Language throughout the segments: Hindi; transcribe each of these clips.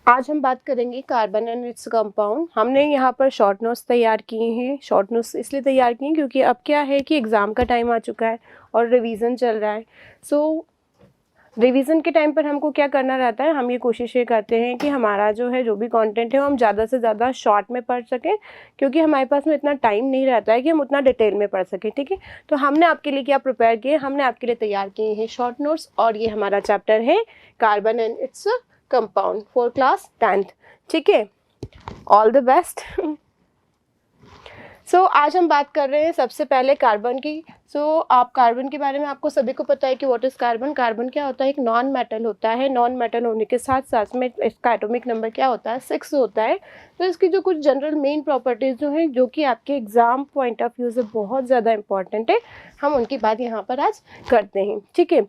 आज हम बात करेंगे कार्बन एंड इट्स कंपाउंड। हमने यहाँ पर शॉर्ट नोट्स तैयार किए हैं। शॉर्ट नोट्स इसलिए तैयार किए हैं क्योंकि अब क्या है कि एग्ज़ाम का टाइम आ चुका है और रिवीजन चल रहा है। सो रिवीजन के टाइम पर हमको क्या करना रहता है, हम ये कोशिश ये करते हैं कि हमारा जो है जो भी कंटेंट है वो हम ज़्यादा से ज़्यादा शॉर्ट में पढ़ सकें, क्योंकि हमारे पास में इतना टाइम नहीं रहता है कि हम उतना डिटेल में पढ़ सकें। ठीक है, तो हमने आपके लिए क्या प्रिपेयर किए, हमने आपके लिए तैयार किए हैं शॉर्ट नोट्स, और ये हमारा चैप्टर है carbon and its compound for class 10th। ठीक है, ऑल द बेस्ट। आज हम बात कर रहे हैं सबसे पहले कार्बन की। आप कार्बन के बारे में आपको सभी को पता है कि व्हाट इज़ कार्बन। कार्बन क्या होता है, एक नॉन मेटल होता है। नॉन मेटल होने के साथ साथ में इसका एटॉमिक नंबर क्या होता है, 6 होता है। तो इसकी जो कुछ जनरल मेन प्रॉपर्टीज़ जो हैं, जो कि आपके एग्जाम पॉइंट ऑफ व्यू से बहुत ज़्यादा इंपॉर्टेंट है, हम उनकी बात यहाँ पर आज करते हैं। ठीक है,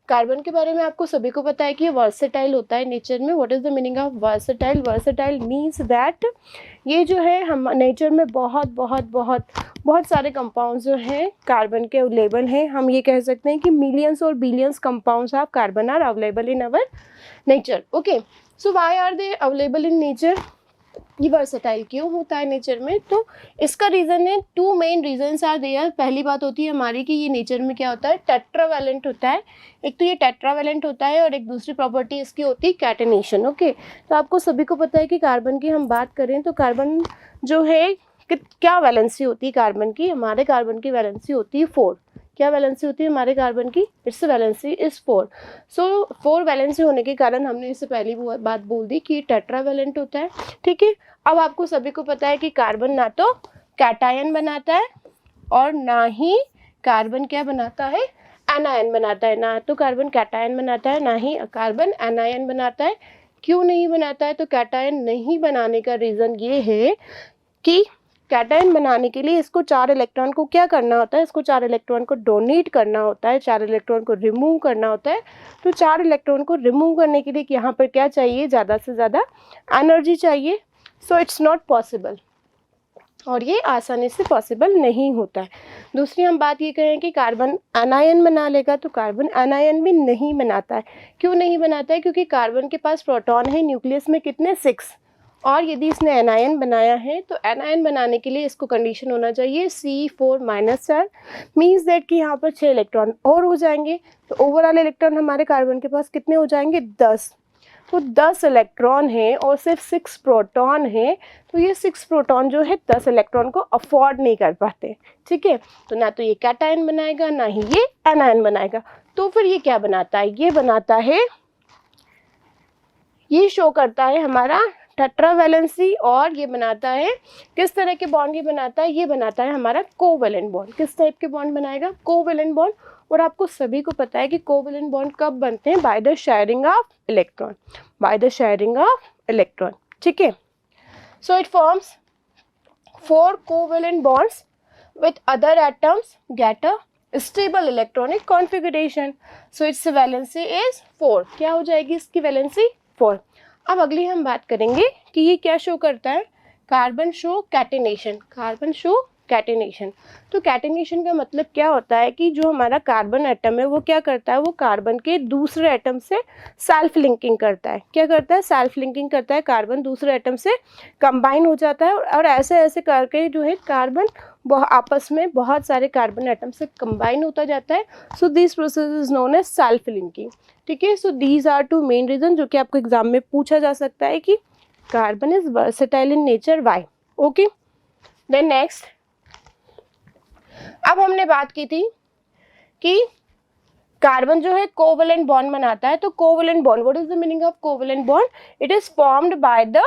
कार्बन के बारे में आपको सभी को पता है कि ये वर्सेटाइल होता है नेचर में। What is the meaning of versatile? Versatile means that ये जो है हम नेचर में बहुत सारे कंपाउंड्स जो हैं कार्बन के अवेलेबल हैं। हम ये कह सकते हैं कि मिलियंस और billions compounds of carbon are available in our nature. Okay, so why are they available in nature? ये वर्सेटाइल क्यों होता है नेचर में? तो इसका रीज़न है, 2 मेन रीजंस आर देयर। पहली बात होती है हमारी कि ये नेचर में क्या होता है, टेट्रावैलेंट होता है। एक तो ये टेट्रावैलेंट होता है और एक दूसरी प्रॉपर्टी इसकी होती है कैटेनेशन। ओके, तो आपको सभी को पता है कि कार्बन की हम बात करें तो कार्बन जो है क्या वैलेंसी होती है कार्बन की? हमारे कार्बन की वैलेंसी होती है 4। क्या वैलेंसी होती है हमारे कार्बन की? It's valency is 4। 4 वैलेंसी होने के कारण हमने इससे पहली बात बोल दी कि टेट्रावैलेंट होता है। ठीक है, अब आपको सभी को पता है कि कार्बन ना तो कैटायन बनाता है और ना ही कार्बन क्या बनाता है, एनायन बनाता है। ना तो कार्बन कैटायन बनाता है, ना ही कार्बन एनायन बनाता है। क्यों नहीं बनाता है? तो कैटायन नहीं बनाने का रीज़न ये है कि कैटायन बनाने के लिए इसको 4 इलेक्ट्रॉन को क्या करना होता है, इसको 4 इलेक्ट्रॉन को डोनेट करना होता है, 4 इलेक्ट्रॉन को रिमूव करना होता है। तो 4 इलेक्ट्रॉन को रिमूव करने के लिए यहाँ पर क्या चाहिए, ज़्यादा से ज़्यादा एनर्जी चाहिए। सो इट्स नॉट पॉसिबल, और ये आसानी से पॉसिबल नहीं होता है। दूसरी हम बात ये कहें कि कार्बन एनायन बना लेगा, तो कार्बन एनायन भी नहीं बनाता है। क्यों नहीं बनाता है? क्योंकि कार्बन के पास प्रोटॉन है न्यूक्लियस में कितने, 6, और यदि इसने एनायन बनाया है तो एनायन बनाने के लिए इसको कंडीशन होना चाहिए C4-, मीन्स दैट कि यहाँ पर 6 इलेक्ट्रॉन और हो जाएंगे। तो ओवरऑल इलेक्ट्रॉन हमारे कार्बन के पास कितने हो जाएंगे, 10। तो 10 इलेक्ट्रॉन है और सिर्फ 6 प्रोटॉन है, तो ये 6 प्रोटॉन जो है 10 इलेक्ट्रॉन को अफोर्ड नहीं कर पाते। ठीक है, तो ना तो ये कैटायन बनाएगा ना ही ये एनायन बनाएगा। तो फिर ये क्या बनाता है, ये बनाता है, ये शो करता है हमारा टेट्रावैलेंसी, और ये बनाता है किस तरह के बॉन्ड, ये बनाता है हमारा कोवैलेंट बॉन्ड। किस टाइप के बॉन्ड बनाएगा, कोवैलेंट बॉन्ड। और आपको सभी को पता है कि कोवैलेंट बॉन्ड कब बनते हैं, by the sharing of electron, by the sharing of electron. ठीक है, so it forms 4 covalent bonds with other atoms get a stable electronic configuration. So its valency is 4। क्या हो जाएगी इसकी वैलेंसी, 4। अब अगली हम बात करेंगे कि ये क्या शो करता है, carbon show catenation. Carbon show catenation, तो कैटेनेशन का मतलब क्या होता है कि जो हमारा कार्बन एटम है वो क्या करता है, वो कार्बन के दूसरे एटम से सेल्फ लिंकिंग करता है। क्या करता है, सेल्फ लिंकिंग करता है। कार्बन दूसरे एटम से कंबाइन हो जाता है और ऐसे ऐसे करके जो है कार्बन आपस में बहुत सारे कार्बन एटम से कंबाइन होता जाता है। So this process is known as self linking. ठीक है, so these are 2 main reason जो कि आपको एग्जाम में पूछा जा सकता है कि carbon is versatile in nature, why. Okay, then next, अब हमने बात की थी कि कार्बन जो है कोवैलेंट बॉन्ड बनाता है। तो covalent bond, what is the meaning of covalent bond? It is formed by the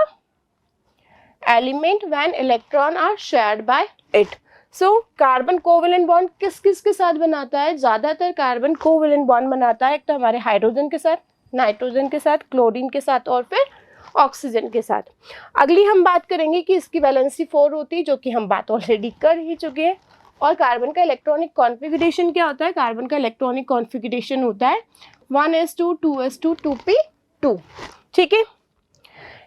element when electron are shared by it. So carbon covalent bond किस किस के साथ बनाता है? ज़्यादातर कार्बन कोवैलेंट बॉन्ड बनाता है एक तो हमारे हाइड्रोजन के साथ, नाइट्रोजन के साथ, क्लोरीन के साथ और फिर ऑक्सीजन के साथ। अगली हम बात करेंगे कि इसकी वैलेंसी 4 होती है, जो कि हम बात ऑलरेडी कर ही चुके हैं। और कार्बन का इलेक्ट्रॉनिक कॉन्फ़िगरेशन क्या होता है? कार्बन का इलेक्ट्रॉनिक कॉन्फ़िगरेशन होता है 1s2 2s2 2p2। ठीक है,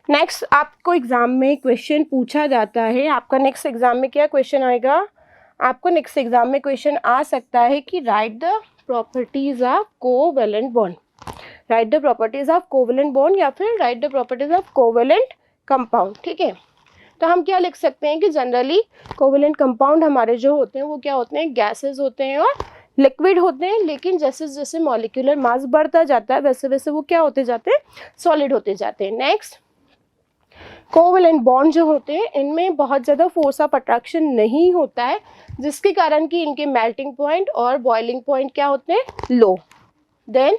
नेक्स्ट आपको एग्जाम में क्वेश्चन पूछा जाता है, आपका नेक्स्ट एग्जाम में क्या क्वेश्चन आएगा, आपको नेक्स्ट एग्जाम में क्वेश्चन आ सकता है कि right the properties of covalent bond. Right the properties of covalent bond या फिर right the properties of covalent compound. ठीक है, तो हम क्या लिख सकते हैं कि जनरली कोवेलेंट कंपाउंड हमारे जो होते हैं वो क्या होते हैं, गैसेज होते हैं और लिक्विड होते हैं, लेकिन जैसे जैसे मॉलिक्यूलर मास बढ़ता जाता है वैसे वैसे वो क्या होते जाते हैं, सॉलिड होते जाते हैं। नेक्स्ट, कोवेलेंट बॉन्ड जो होते हैं इनमें बहुत ज़्यादा फोर्स ऑफ अट्रैक्शन नहीं होता है, जिसके कारण कि इनके मेल्टिंग पॉइंट और बॉइलिंग पॉइंट क्या होते हैं, लो। देन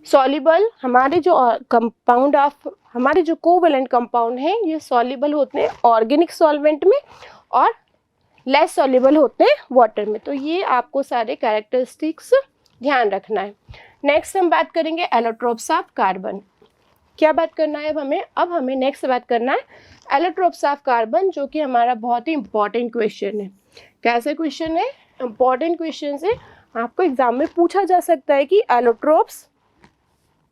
सॉल्युबल, हमारे जो कंपाउंड ऑफ हमारे जो कोवेलेंट कंपाउंड हैं ये सॉल्युबल होते हैं ऑर्गेनिक सॉल्वेंट में और लेस सॉल्युबल होते हैं वाटर में। तो ये आपको सारे कैरेक्टरिस्टिक्स ध्यान रखना है। नेक्स्ट हम बात करेंगे एलोट्रोप्स ऑफ कार्बन। क्या बात करना है अब हमें नेक्स्ट बात करना है एलोट्रोप्स ऑफ कार्बन, जो कि हमारा बहुत ही इंपॉर्टेंट क्वेश्चन है। कैसे क्वेश्चन है, इंपॉर्टेंट क्वेश्चन है, आपको एग्जाम में पूछा जा सकता है कि एलोट्रोप्स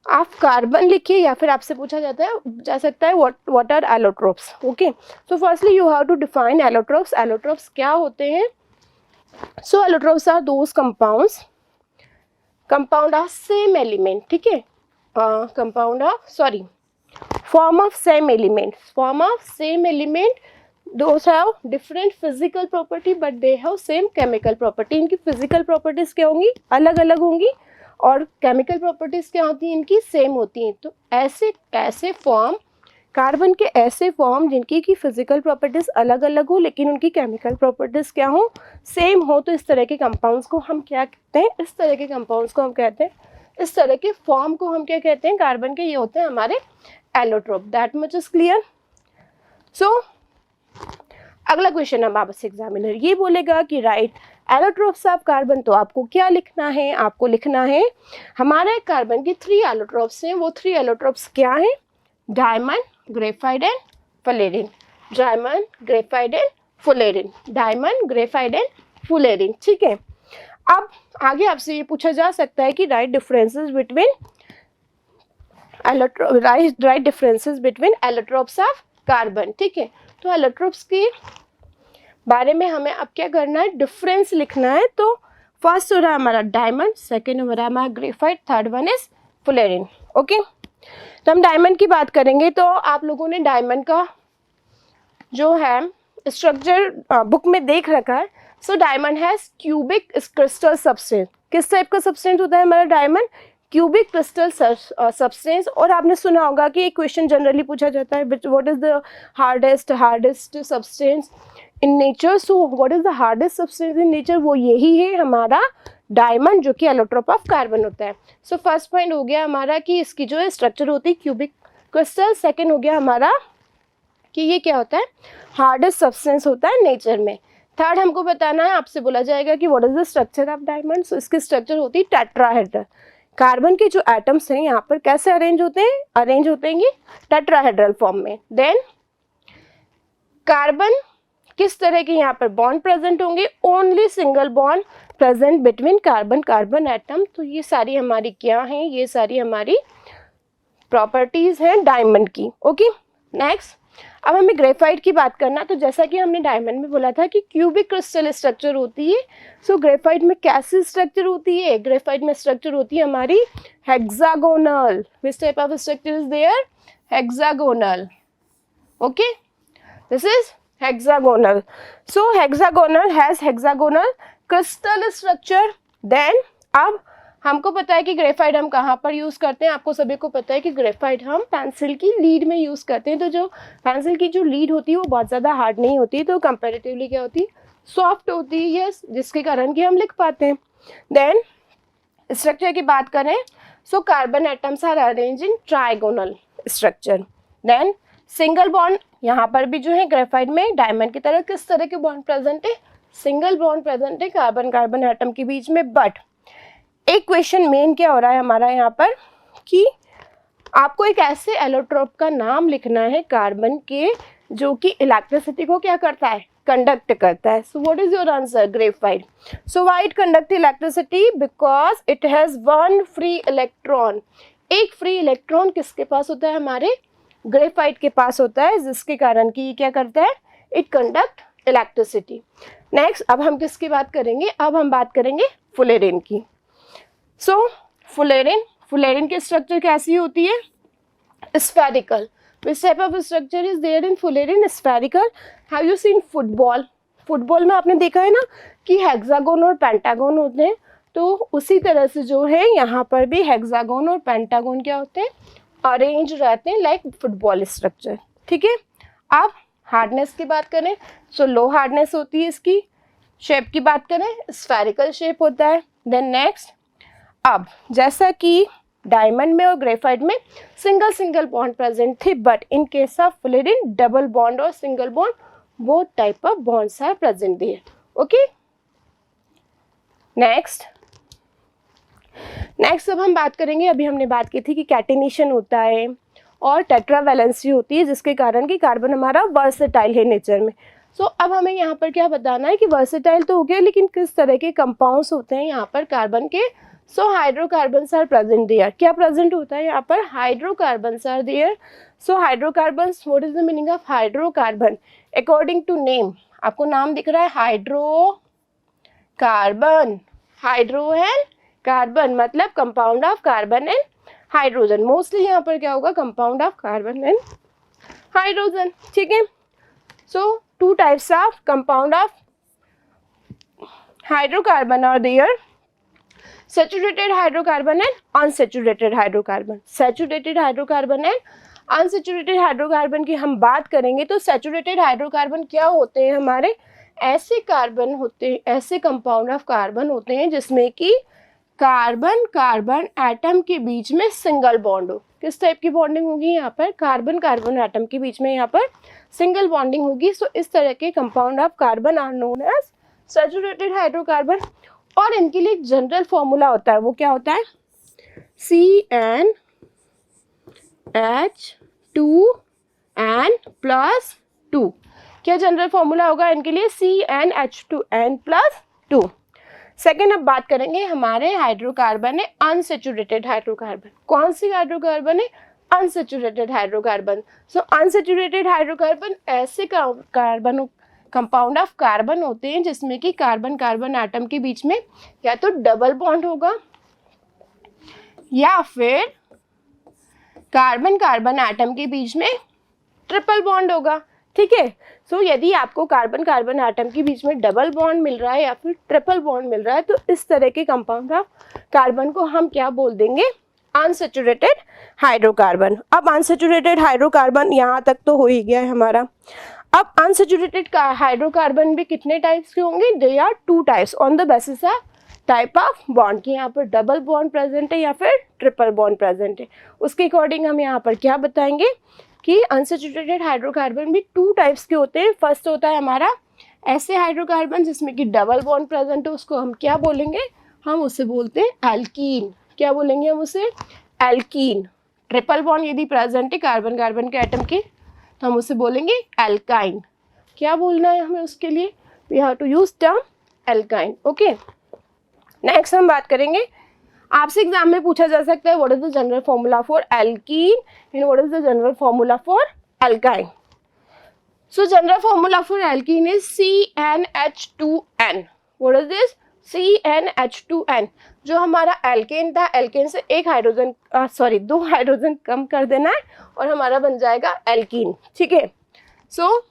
ऑफ कार्बन लिखिए या फिर आपसे पूछा जा सकता है what are allotropes. Okay, so firstly you have to define allotropes. Allotropes क्या होते हैं? So allotropes are those compound of same element. ठीक है, form of same element, those have different physical property but they have same chemical property। इनकी physical properties क्या होंगी, अलग अलग होंगी, और chemical properties क्या होती हैं, इनकी सेम होती हैं। तो ऐसे फॉर्म, कार्बन के ऐसे फॉर्म जिनकी की फिजिकल प्रॉपर्टीज अलग अलग हो लेकिन उनकी केमिकल प्रॉपर्टीज क्या हो, सेम हो, तो इस तरह के कंपाउंड्स को हम क्या कहते हैं, इस तरह के कंपाउंड्स को हम कहते हैं, इस तरह के फॉर्म को हम क्या कहते हैं, कार्बन के, ये होते हैं हमारे allotrope. That much is clear. So अगला क्वेश्चन अब आपसे एग्जामिनर ये बोलेगा कि राइट एलोट्रोप्स ऑफ कार्बन। तो आपको क्या लिखना है, आपको लिखना है हमारे कार्बन की 3 एलोट्रोप्स हैं। वो 3 एलोट्रोप्स क्या हैं, diamond, graphite and fullerene. Diamond, graphite and fullerene, diamond, graphite and fullerene. ठीक है, अब आगे आपसे ये पूछा जा सकता है कि right differences between allotropes of carbon. ठीक है, तो एलोट्रोप्स के बारे में हमें अब क्या करना है, डिफरेंस लिखना है। तो फर्स्ट हो रहा है हमारा डायमंड, सेकेंड हो रहा है हमारा graphite, third one is fullerene. Okay, तो हम डायमंड की बात करेंगे। तो आप लोगों ने डायमंड का जो है स्ट्रक्चर बुक में देख रखा है। So diamond has cubic crystal substance. किस टाइप का सब्सटेंस होता है हमारा डायमंड, क्यूबिक क्रिस्टल सब्सटेंस। और आपने सुना होगा कि एक क्वेश्चन जनरली पूछा जाता है, what is the hardest substance in nature. So what is the hardest substance in nature, वो यही है हमारा डायमंड, जो कि एलोट्रोप ऑफ कार्बन होता है। सो फर्स्ट पॉइंट हो गया हमारा कि इसकी जो स्ट्रक्चर होती है क्यूबिक क्रिस्टल। सेकेंड हो गया हमारा कि ये क्या होता है, हार्डेस्ट सब्सटेंस होता है नेचर में। थर्ड हमको बताना है, आपसे बोला जाएगा कि what is the structure of diamond. So इसकी स्ट्रक्चर होती है टेट्राहेड्रल। कार्बन के जो एटम्स हैं यहाँ पर कैसे अरेंज होते हैं ये टेट्राहेड्रल फॉर्म में। देन कार्बन किस तरह के यहाँ पर बॉन्ड प्रेजेंट होंगे, only single bond present between carbon atom. तो ये सारी हमारी क्या हैं, ये सारी हमारी प्रॉपर्टीज हैं डायमंड की। ओके, नेक्स्ट अब हमें ग्रेफाइट की बात करना। तो जैसा कि हमने डायमंड में बोला था कि क्यूबिक क्रिस्टल स्ट्रक्चर होती है। सो ग्रेफाइट में कैसी स्ट्रक्चर होती है, ग्रेफाइट में स्ट्रक्चर होती है हमारी hexagonal. Which type of structure is there, hexagonal. Okay, this is hexagonal. So hexagonal has hexagonal crystal structure. Then अब हमको पता है कि ग्रेफाइट हम कहाँ पर यूज़ करते हैं। आपको सभी को पता है कि ग्रेफाइट हम पेंसिल की लीड में यूज़ करते हैं। तो जो पेंसिल की जो लीड होती है वो बहुत ज़्यादा हार्ड नहीं होती, तो कंपेरेटिवली क्या होती है, सॉफ्ट होती है, जिसके कारण कि हम लिख पाते हैं। देन स्ट्रक्चर की बात करें, so carbon atoms are arrange in trigonal structure. Then single bond, यहाँ पर भी जो है ग्रेफाइट में डायमंड की तरह किस तरह के बॉन्ड प्रेजेंट है, सिंगल बॉन्ड प्रेजेंट है कार्बन एटम के बीच में। बट एक क्वेश्चन मेन क्या हो रहा है हमारा यहाँ पर कि आपको एक ऐसे एलोट्रोप का नाम लिखना है कार्बन के जो कि इलेक्ट्रिसिटी को क्या करता है, कंडक्ट करता है। So what is your answer, graphite. So why it conduct electricity, because it has one free electron. एक फ्री इलेक्ट्रॉन किसके पास होता है, हमारे ग्रेफाइट के पास होता है, जिसके कारण कि ये क्या करता है, इट कंडक्ट इलेक्ट्रिसिटी। नेक्स्ट अब हम किसकी बात करेंगे, अब हम बात करेंगे फुलेरिन की। सो फुलेरिन की स्ट्रक्चर कैसी होती है? Spherical. Which type of structure is there in fullerene? Spherical. Have you seen football? Football में आपने देखा है ना कि हेक्सागोन और पेंटागोन होते हैं, तो उसी तरह से जो है यहाँ पर भी हेक्सागोन और पेंटागोन क्या होते हैं? अरेंज रहते हैं लाइक फुटबॉल स्ट्रक्चर. ठीक है. अब हार्डनेस की बात करें, सो लो हार्डनेस होती है इसकी. शेप की बात करें, स्फेरिकल शेप होता है. देन नेक्स्ट, अब जैसा कि डायमंड में और ग्रेफाइट में सिंगल बॉन्ड प्रेजेंट थे, but in case of fullerene double bond और single bond both type of bonds are present there. Okay. Next अब हम बात करेंगे, अभी हमने बात की थी कि कैटिनेशन होता है और टेट्रावैलेंसी होती है, जिसके कारण कि कार्बन हमारा वर्सेटाइल है नेचर में. सो अब हमें यहाँ पर क्या बताना है कि वर्सेटाइल तो हो गया, लेकिन किस तरह के कंपाउंड्स होते हैं यहाँ पर कार्बन के. So hydrocarbons are present there. क्या प्रेजेंट होता है यहाँ पर? Hydrocarbons are there. So hydrocarbons, what is the meaning of hydrocarbon? According to name, आपको नाम दिख रहा है हाइड्रोकार्बन. हाइड्रो एंड कार्बन मतलब compound of carbon and hydrogen. Mostly यहाँ पर क्या होगा? Compound of carbon and hydrogen. ठीक है. So two types of compound of hydrocarbon are there. Saturated hydrocarbon and unsaturated hydrocarbon. Saturated hydrocarbon and unsaturated hydrocarbon की हम बात करेंगे तो saturated hydrocarbon क्या होते हैं? हमारे ऐसे कार्बन होते हैं, ऐसे कंपाउंड ऑफ कार्बन होते हैं जिसमें कि कार्बन एटम के बीच में सिंगल बॉन्ड हो. किस टाइप की बॉन्डिंग होगी यहाँ पर? कार्बन एटम के बीच में यहाँ पर सिंगल बॉन्डिंग होगी. सो इस तरह के compound of carbon are known as saturated hydrocarbon. और इनके लिए जनरल फॉर्मूला होता है, वो क्या होता है? CnH2n+2. क्या जनरल फॉर्मूला होगा इनके लिए? CnH2n+2. सेकेंड, अब बात करेंगे हमारे हाइड्रोकार्बन है अनसेचुरेटेड हाइड्रोकार्बन. कौन सी हाइड्रोकार्बन है? Unsaturated hydrocarbon. So unsaturated hydrocarbon ऐसे कार्बन कंपाउंड ऑफ कार्बन होते हैं जिसमें कि कार्बन एटम के बीच में या तो डबल बॉन्ड होगा या फिर कार्बन एटम के बीच में ट्रिपल बॉन्ड होगा. ठीक है. सो यदि आपको कार्बन एटम के बीच में डबल बॉन्ड मिल रहा है या फिर ट्रिपल बॉन्ड मिल रहा है, तो इस तरह के कंपाउंड ऑफ कार्बन को हम क्या बोल देंगे? Unsaturated hydrocarbon. अब अनसेचुरेटेड हाइड्रोकार्बन यहाँ तक तो हो ही गया है हमारा. अब अनसेचुरेटेड हाइड्रोकार्बन भी कितने टाइप्स के होंगे? They are two types on the basis of type of bond की यहाँ पर डबल बॉन्ड प्रेजेंट है या फिर ट्रिपल बॉन्ड प्रेजेंट है. उसके अकॉर्डिंग हम यहाँ पर क्या बताएंगे कि अनसेचुरेटेड हाइड्रोकार्बन भी टू टाइप्स के होते हैं. फर्स्ट होता है हमारा ऐसे हाइड्रोकार्बन जिसमें कि डबल बॉन्ड प्रेजेंट है, उसको हम क्या बोलेंगे? हम उसे बोलते हैं एल्कीन. क्या बोलेंगे हम उसे? एल्कीन. ट्रिपल बॉन्ड यदि प्रेजेंट है कार्बन के एटम के तो हम उसे बोलेंगे एल्काइन. क्या बोलना है हमें उसके लिए? We have to use term alkyne. Okay. Next हम बात करेंगे, आपसे एग्जाम में पूछा जा सकता है what is the general formula for alkene and what is the general formula for alkyne. So general formula for alkene is CnH2n. What is this? CnH2n. जो हमारा एल्केन था, एल्केन से एक हाइड्रोजन दो हाइड्रोजन कम कर देना है और हमारा बन जाएगा एल्कीन. ठीक है. सो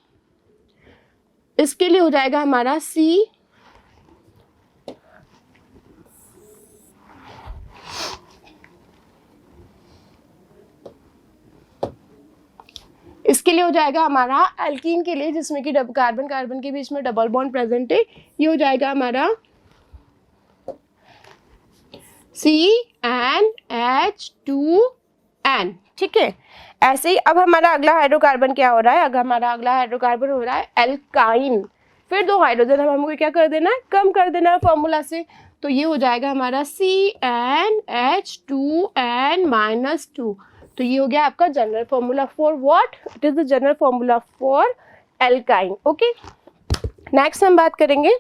इसके लिए हो जाएगा हमारा इसके लिए हो जाएगा हमारा एल्कीन के लिए जिसमें कि कार्बन के बीच में डबल बॉन्ड प्रेजेंट है, ये हो जाएगा हमारा CnH2n. ठीक है. ऐसे ही अब हमारा अगला हाइड्रोकार्बन क्या हो रहा है? अगर हमारा अगला हाइड्रोकार्बन हो रहा है एल्काइन. फिर दो हाइड्रोजन हमको क्या कर देना है? कम कर देना है फॉर्मूला से. तो ये हो जाएगा हमारा CnH2n-2. तो ये हो गया आपका general formula for what? It is the general formula for alkyne. Okay. Next हम बात करेंगे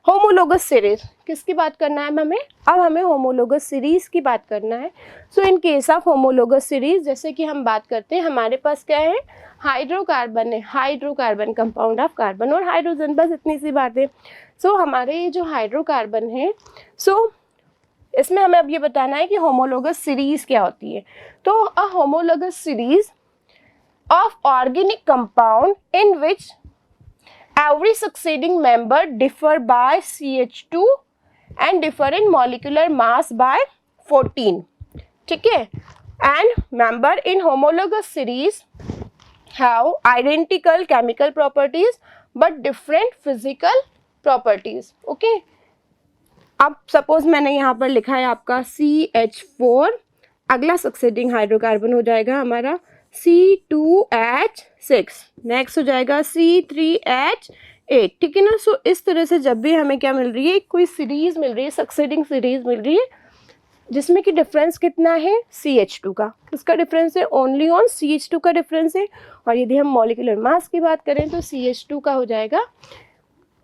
होमोलोगस सीरीज. किसकी बात करना है हमें? अब हमें होमोलोगस सीरीज की बात करना है. So in case of homologous series जैसे कि हम बात करते हैं, हमारे पास क्या है? हाइड्रोकार्बन है. हाइड्रोकार्बन कंपाउंड ऑफ कार्बन और हाइड्रोजन, बस इतनी सी बात है. सो हमारे ये जो हाइड्रोकार्बन है, सो इसमें हमें अब ये बताना है कि होमोलोगस सीरीज क्या होती है। तो uh homologous series of organic compound in which every succeeding member differ by CH2 and differ in molecular mass by 14, ठीक है। and member in homologous series have identical chemical properties but different physical properties, okay। अब सपोज मैंने यहाँ पर लिखा है आपका CH4, अगला सक्सेडिंग हाइड्रोकार्बन हो जाएगा हमारा C2H6, नेक्स्ट हो जाएगा C3H8, ठीक है ना। सो इस तरह से जब भी हमें क्या मिल रही है, कोई सीरीज मिल रही है, सक्सेडिंग सीरीज मिल रही है जिसमें कि डिफरेंस कितना है CH2 का, उसका डिफरेंस है ओनली ऑन CH2 का डिफरेंस है। और यदि हम मॉलिक्यूलर मास की बात करें तो CH2 का हो जाएगा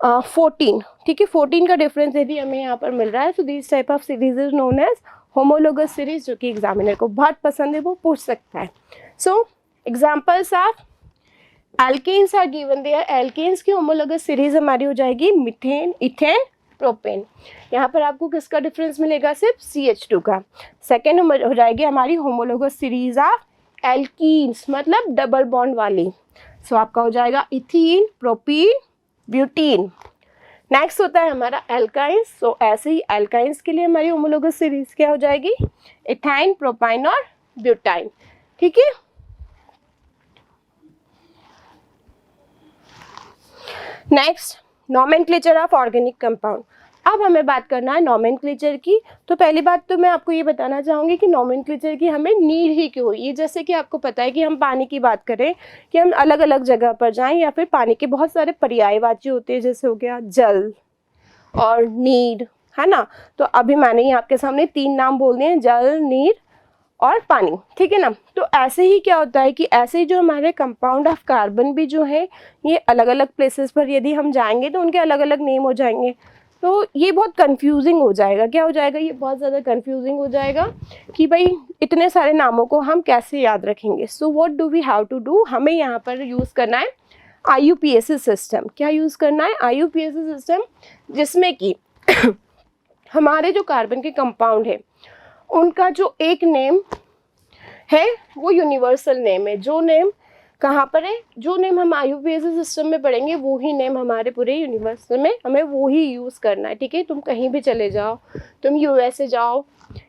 14, ठीक है। 14 का डिफरेंस यदि हमें यहाँ पर मिल रहा है, तो this type of series is known as homologous series, जो कि एग्जामिनर को बहुत पसंद है, वो पूछ सकता है। So examples of alkanes are given there. Alkanes की होमोलोगस सीरीज हमारी हो जाएगी मीथेन, इथेन, प्रोपेन। यहाँ पर आपको किसका डिफरेंस मिलेगा, सिर्फ CH2 का। सेकेंड हो जाएगी हमारी होमोलोगस सीरीज ऑफ एल्कीन्स, मतलब डबल बॉन्ड वाली। सो आपका हो जाएगा इथीन, प्रोपीन, ब्यूटीन। नेक्स्ट होता है हमारा एल्काइंस। सो ऐसे ही एल्काइंस के लिए हमारी होमोलोगस सीरीज क्या हो जाएगी, इथाइन, प्रोपाइन और ब्यूटाइन, ठीक है। Next nomenclature of organic compound. अब हमें बात करना है नॉमेनक्लेचर की। तो पहली बात तो मैं आपको ये बताना चाहूँगी कि नॉमेनक्लेचर की हमें नीड ही क्यों हुई। जैसे कि आपको पता है कि हम पानी की बात करें कि हम अलग अलग जगह पर जाएं, या फिर पानी के बहुत सारे पर्यायवाची होते हैं, जैसे हो गया जल और नीर, है ना। तो अभी मैंने ही आपके सामने 3 नाम बोल दिए, जल, नीर और पानी, ठीक है ना। तो ऐसे ही क्या होता है कि ऐसे ही जो हमारे कंपाउंड ऑफ कार्बन भी जो है, ये अलग अलग प्लेसेस पर यदि हम जाएंगे तो उनके अलग अलग नेम हो जाएंगे। तो ये बहुत कंफ्यूजिंग हो जाएगा। क्या हो जाएगा, ये बहुत ज़्यादा कंफ्यूजिंग हो जाएगा कि भाई इतने सारे नामों को हम कैसे याद रखेंगे। So what do we have to do, हमें यहाँ पर यूज़ करना है IUPAC सिस्टम। क्या यूज़ करना है, IUPAC सिस्टम, जिसमें कि हमारे जो कार्बन के कंपाउंड है उनका जो एक नेम है वो यूनिवर्सल नेम है। जो नेम कहाँ पर है, जो नेम हम IUPAC सिस्टम में पढ़ेंगे वो ही नेम हमारे पूरे यूनिवर्स में हमें वो ही यूज़ करना है, ठीक है। तुम कहीं भी चले जाओ, तुम USA जाओ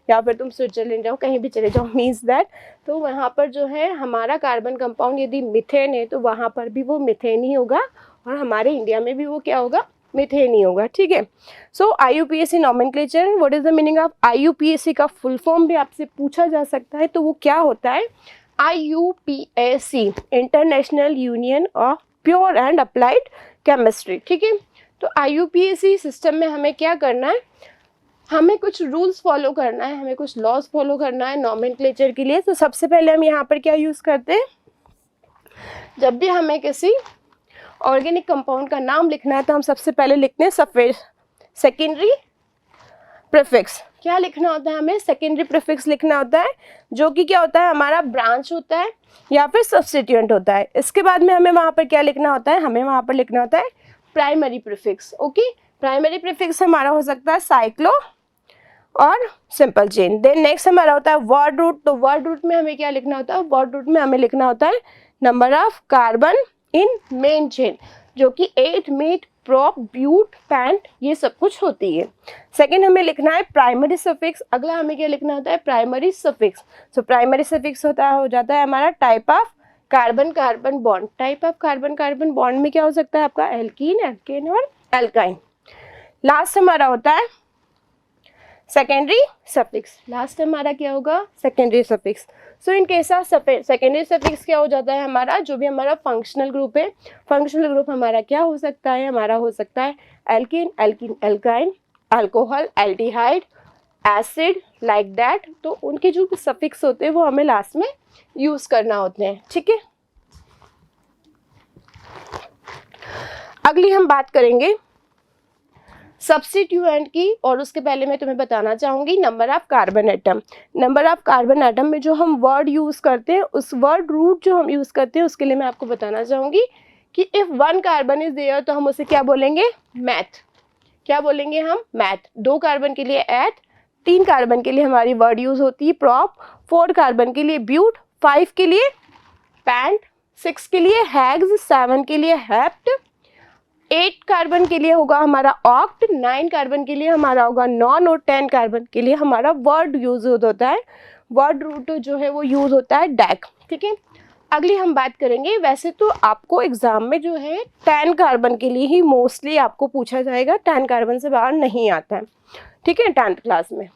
या फिर तुम स्विट्जरलैंड जाओ, कहीं भी चले जाओ, मीन्स दैट तो वहाँ पर जो है हमारा कार्बन कंपाउंड यदि मिथेन है तो वहाँ पर भी वो मिथेन ही होगा, और हमारे इंडिया में भी वो क्या होगा, मिथेन ही होगा, ठीक है। सो IUPAC nomenclature, what is the meaning of IUPAC का फुल फॉर्म भी आपसे पूछा जा सकता है। तो वो क्या होता है, IUPAC, international union of pure and applied chemistry, ठीक है। तो IUPAC सिस्टम में हमें क्या करना है, हमें कुछ रूल्स फॉलो करना है, हमें कुछ लॉज फॉलो करना है नॉमेनक्लेचर के लिए। तो सबसे पहले हम यहाँ पर क्या यूज़ करते हैं, जब भी हमें किसी ऑर्गेनिक कंपाउंड का नाम लिखना है तो हम सबसे पहले लिखते हैं सेकेंडरी प्रीफिक्स। क्या लिखना होता है, हमें सेकेंडरी प्रीफिक्स लिखना होता है, जो कि क्या होता है, हमारा ब्रांच होता है या फिर सब्स्टिट्यूएंट होता है। इसके बाद में हमें वहाँ पर क्या लिखना होता है, हमें वहाँ पर लिखना होता है primary prefix, okay. Primary prefix हमारा हो सकता है साइक्लो और सिंपल चेन। देन नेक्स्ट हमारा होता है वर्ड रूट। तो वर्ड रूट में हमें क्या लिखना होता है, वर्ड रूट में हमें लिखना होता है number of carbon in main chain, जो कि 8 मीट, प्रोप, ब्यूट, पैंट, ये सब कुछ होती है। सेकेंड हमें लिखना है प्राइमरी सफिक्स। अगला हमें क्या लिखना होता है, primary suffix. So primary suffix हो जाता है हमारा type of carbon carbon bond. Type of carbon carbon bond में क्या हो सकता है आपका, एल्कीन, एल्केन और एल्काइन। लास्ट हमारा होता है सेकेंडरी सफिक्स। लास्ट हमारा क्या होगा, secondary suffix. So in case of secondary suffix क्या हो जाता है हमारा, जो भी हमारा फंक्शनल ग्रुप है, फंक्शनल ग्रुप हमारा क्या हो सकता है, हमारा हो सकता है alkene, alkene, alkyne, alcohol, aldehyde, acid, like that. तो उनके जो सफिक्स होते हैं वो हमें लास्ट में यूज करना होते हैं, ठीक है। अगली हम बात करेंगे सब्स्टिट्यूएंट की, और उसके पहले मैं तुम्हें बताना चाहूँगी number of carbon atom. Number of carbon atom में जो हम वर्ड यूज़ करते हैं, उस वर्ड रूट जो हम यूज़ करते हैं उसके लिए मैं आपको बताना चाहूँगी कि इफ़ 1 कार्बन इज देयर तो हम उसे क्या बोलेंगे, मैथ। क्या बोलेंगे हम, मैथ। 2 कार्बन के लिए एथ, 3 कार्बन के लिए हमारी वर्ड यूज़ होती है प्रॉप, 4 कार्बन के लिए ब्यूट, 5 के लिए पैंट, 6 के लिए हैग्स, 7 के लिए हेप्ट, 8 कार्बन के लिए होगा हमारा ऑक्ट, 9 कार्बन के लिए हमारा होगा नॉन, और 10 कार्बन के लिए हमारा वर्ड यूज होता है, वर्ड रूट जो है वो यूज होता है डैक। ठीक है, अगली हम बात करेंगे। वैसे तो आपको एग्जाम में जो है 10 कार्बन के लिए ही मोस्टली आपको पूछा जाएगा, 10 कार्बन से बाहर नहीं आता है। ठीक है, 10th क्लास में।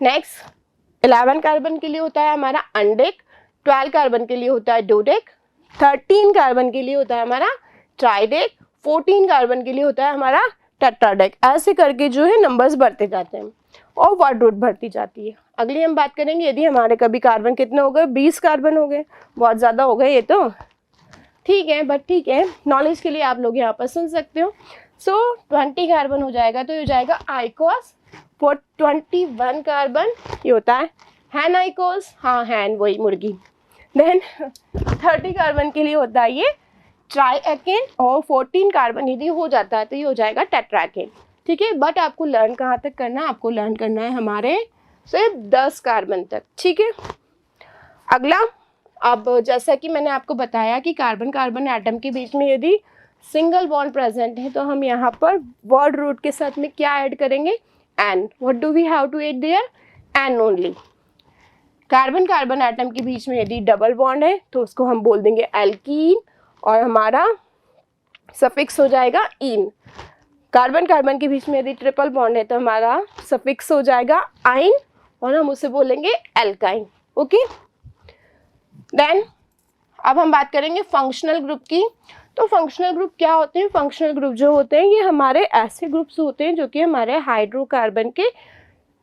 नेक्स्ट 11 कार्बन के लिए होता है हमारा अनडेक, 12 कार्बन के लिए होता है डोडेक, 13 कार्बन के लिए होता है हमारा ट्राइडेक, 14 कार्बन के लिए होता है हमारा टेट्राडेक। ऐसे करके जो है नंबर्स बढ़ते जाते हैं और वर्ड रूट बढ़ती जाती है। अगली हम बात करेंगे यदि हमारे कभी कार्बन कितने हो गए, 20 कार्बन हो गए, बहुत ज़्यादा हो गए ये तो, ठीक है, बट ठीक है, नॉलेज के लिए आप लोग यहाँ पर सुन सकते हो। सो 20 कार्बन हो जाएगा तो ये हो जाएगा आइकोस। फॉर 21 कार्बन ये होता है हैन आइकोस, हाँ हैन वही मुर्गी। देन 30 कार्बन के लिए होता है ये ट्राइएकेन, और 14 कार्बन यदि हो जाता है तो ये हो जाएगा टेट्राएकेन। ठीक है, बट आपको लर्न कहाँ तक करना है, आपको लर्न करना है हमारे सिर्फ 10 कार्बन तक। ठीक है, अगला, अब जैसा कि मैंने आपको बताया कि कार्बन कार्बन एटम के बीच में यदि सिंगल बॉन्ड प्रेजेंट है तो हम यहाँ पर वर्ड रूट के साथ में क्या ऐड करेंगे, ane. What do we have to add there, ane only. Carbon carbon atom के बीच में यदि डबल बॉन्ड है तो उसको हम बोल देंगे एल्कीन, और हमारा सफिक्स हो जाएगा इन। कार्बन कार्बन के बीच में यदि ट्रिपल बॉन्ड है तो हमारा सफिक्स हो जाएगा आइन, और हम उसे बोलेंगे एल्काइन। ओके, देन अब हम बात करेंगे फंक्शनल ग्रुप की। तो फंक्शनल ग्रुप क्या होते हैं, फंक्शनल ग्रुप जो होते हैं ये हमारे ऐसे ग्रुप्स होते हैं जो कि हमारे हाइड्रोकार्बन के